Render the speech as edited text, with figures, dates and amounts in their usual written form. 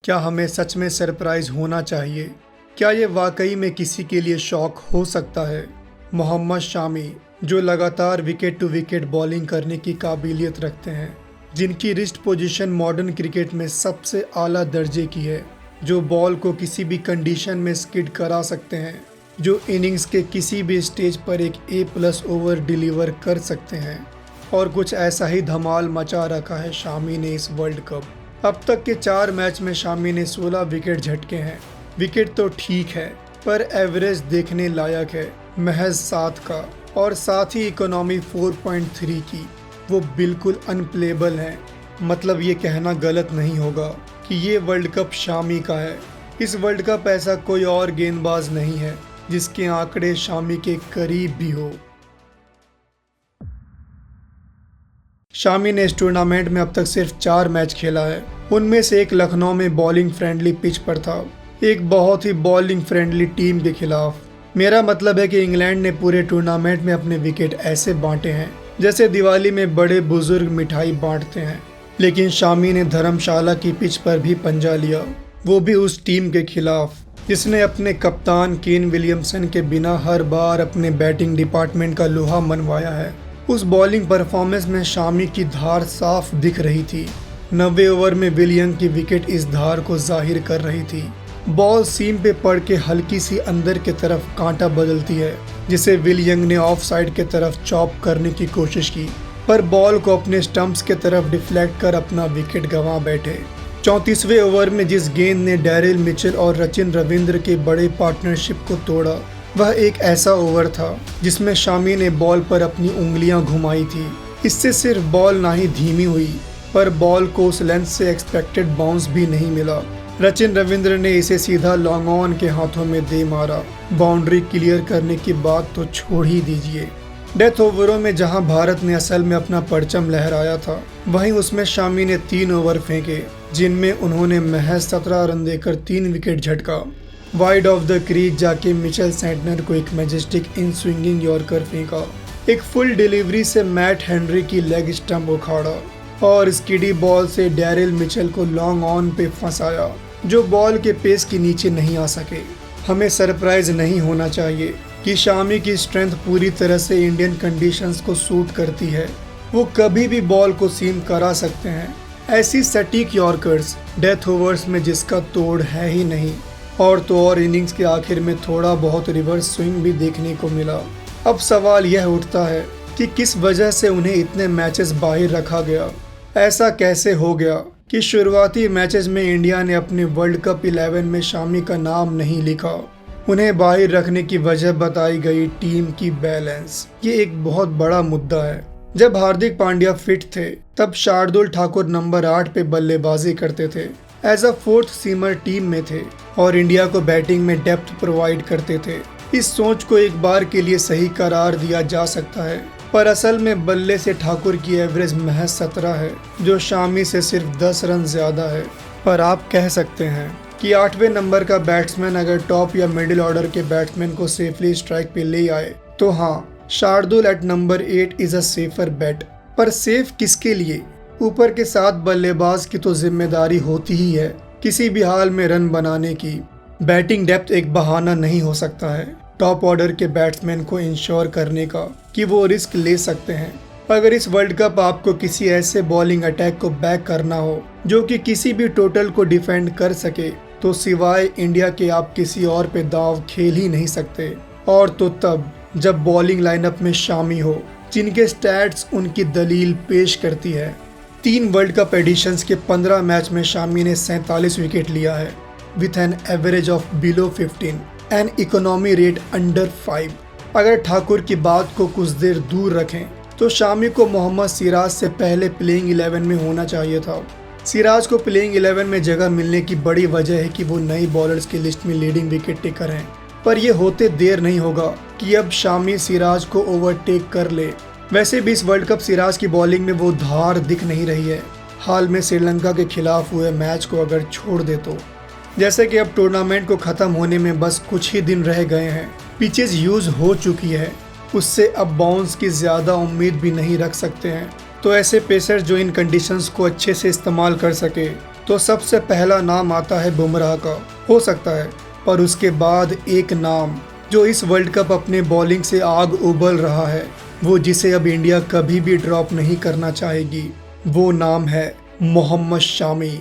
क्या हमें सच में सरप्राइज होना चाहिए? क्या ये वाकई में किसी के लिए शौक हो सकता है? मोहम्मद शामी, जो लगातार विकेट टू विकेट बॉलिंग करने की काबिलियत रखते हैं, जिनकी रिस्ट पोजीशन मॉडर्न क्रिकेट में सबसे आला दर्जे की है, जो बॉल को किसी भी कंडीशन में स्किड करा सकते हैं, जो इनिंग्स के किसी भी स्टेज पर एक A+ ओवर डिलीवर कर सकते हैं, और कुछ ऐसा ही धमाल मचा रखा है शामी ने इस वर्ल्ड कप। अब तक के 4 मैच में शामी ने 16 विकेट झटके हैं। विकेट तो ठीक है, पर एवरेज देखने लायक है, महज 7 का, और साथ ही इकोनॉमी 4.3 की। वो बिल्कुल अनप्लेबल हैं। मतलब ये कहना गलत नहीं होगा कि ये वर्ल्ड कप शामी का है। इस वर्ल्ड कप ऐसा कोई और गेंदबाज नहीं है जिसके आंकड़े शामी के करीब भी हो। शामी ने इस टूर्नामेंट में अब तक सिर्फ 4 मैच खेला है। उनमें से एक लखनऊ में बॉलिंग फ्रेंडली पिच पर था, एक बहुत ही बॉलिंग फ्रेंडली टीम के खिलाफ। मेरा मतलब है कि इंग्लैंड ने पूरे टूर्नामेंट में अपने विकेट ऐसे बांटे हैं जैसे दिवाली में बड़े बुजुर्ग मिठाई बांटते हैं। लेकिन शामी ने धर्मशाला की पिच पर भी पंजा लिया, वो भी उस टीम के खिलाफ जिसने अपने कप्तान केन विलियमसन के बिना हर बार अपने बैटिंग डिपार्टमेंट का लोहा मनवाया है। उस बॉलिंग परफॉर्मेंस में शामी की धार साफ दिख रही थी। 90 ओवर में विलियम की विकेट इस धार को जाहिर कर रही थी। बॉल सीम पे पड़ के हल्की सी अंदर के तरफ कांटा बदलती है, जिसे विलियम ने ऑफ साइड के तरफ चॉप करने की कोशिश की, पर बॉल को अपने स्टंप्स के तरफ डिफ्लेक्ट कर अपना विकेट गंवा बैठे। 34वें ओवर में जिस गेंद ने डैरिल मिचेल और रचिन रविंद्र के बड़े पार्टनरशिप को तोड़ा, वह एक ऐसा ओवर था जिसमें शामी ने बॉल पर अपनी उंगलियां घुमाई थी। इससे सिर्फ बॉल ना ही धीमी हुई, पर बॉल को उस लेंथ से एक्सपेक्टेड बाउंस भी नहीं मिला। रचिन रविंद्र ने इसे सीधा लॉन्ग ऑन के हाथों में दे मारा। बाउंड्री क्लियर करने की बात तो छोड़ ही दीजिए। डेथ ओवरों में जहां भारत ने असल में अपना परचम लहराया था, वहीं उसमें शामी ने 3 ओवर फेंके, जिनमें उन्होंने महज 17 रन देकर 3 विकेट झटका। वाइड ऑफ द क्रीज जाके मिचेल सेंटनर को एक मैजेस्टिक इन स्विंगिंग यॉर्कर फेंका। एक फुल डिलीवरी से मैट हेनरी की लेग स्टंप उखाड़ा और स्किडी बॉल से डैरिल मिचेल को लॉन्ग ऑन पे फंसाया, जो बॉल के पेस के नीचे नहीं आ सके। हमें सरप्राइज नहीं होना चाहिए कि शामी की स्ट्रेंथ पूरी तरह से इंडियन कंडीशंस को सूट करती है। वो कभी भी बॉल को सीम करा सकते हैं। ऐसी सटीक यॉर्कर्स डेथ ओवर्स में जिसका तोड़ है ही नहीं। और तो और इनिंग्स के आखिर में थोड़ा बहुत रिवर्स स्विंग भी देखने को मिला। अब सवाल यह उठता है कि किस वजह से उन्हें इतने मैचेस बाहर रखा गया। ऐसा कैसे हो गया कि शुरुआती मैचेस में इंडिया ने अपने वर्ल्ड कप 11 में शामी का नाम नहीं लिखा। उन्हें बाहर रखने की वजह बताई गई टीम की बैलेंस। ये एक बहुत बड़ा मुद्दा है। जब हार्दिक पांड्या फिट थे, तब शार्दुल ठाकुर नंबर 8 पे बल्लेबाजी करते थे, as a 4th seamer team में थे और इंडिया को बैटिंग में डेप्थ प्रोवाइड करते थे। इस सोच को एक बार के लिए सही करार दिया जा सकता है, पर असल में बल्ले से ठाकुर की एवरेज महज 17 है, जो शामी से सिर्फ 10 रन ज्यादा है। पर आप कह सकते हैं कि 8वें नंबर का बैट्समैन अगर टॉप या मिडिल ऑर्डर के बैट्समैन को सेफली स्ट्राइक पे ले आए, तो हाँ, Shardul at number 8 is a safer bet. पर सेफ किसके लिए? ऊपर के 7 बल्लेबाज की तो जिम्मेदारी होती ही है किसी भी हाल में रन बनाने की। बैटिंग डेप्थ एक बहाना नहीं हो सकता है टॉप ऑर्डर के बैट्समैन को इंश्योर करने का कि वो रिस्क ले सकते हैं। अगर इस वर्ल्ड कप आपको किसी ऐसे बॉलिंग अटैक को बैक करना हो जो कि किसी भी टोटल को डिफेंड कर सके, तो सिवाय इंडिया के आप किसी और पे दाव खेल ही नहीं सकते। और तो तब जब बॉलिंग लाइनअप में शामी हो जिनके स्टैट्स उनकी दलील पेश करती है। 3 वर्ल्ड कप एडिशंस के 15 मैच में शामी ने 47 विकेट लिया है, with an average of below 15 and economy rate under 5। अगर ठाकुर की बात को कुछ देर दूर रखें, तो शामी को मोहम्मद सिराज से पहले प्लेइंग 11 में होना चाहिए था। सिराज को प्लेइंग 11 में जगह मिलने की बड़ी वजह है कि वो नई बॉलर्स की लिस्ट में लीडिंग विकेट टेकर हैं, पर यह होते देर नहीं होगा कि अब शामी सिराज को ओवरटेक कर ले। वैसे भी इस वर्ल्ड कप सिराज की बॉलिंग में वो धार दिख नहीं रही है। हाल में श्रीलंका के खिलाफ हुए मैच को अगर छोड़ दे तो, जैसे कि अब टूर्नामेंट को ख़त्म होने में बस कुछ ही दिन रह गए हैं, पिचेज यूज़ हो चुकी है, उससे अब बाउंस की ज़्यादा उम्मीद भी नहीं रख सकते हैं। तो ऐसे पेसर्स जो इन कंडीशंस को अच्छे से इस्तेमाल कर सके, तो सबसे पहला नाम आता है बुमराह का। हो सकता है, पर उसके बाद एक नाम जो इस वर्ल्ड कप अपने बॉलिंग से आग उबल रहा है, वो जिसे अब इंडिया कभी भी ड्रॉप नहीं करना चाहेगी, वो नाम है मोहम्मद शामी।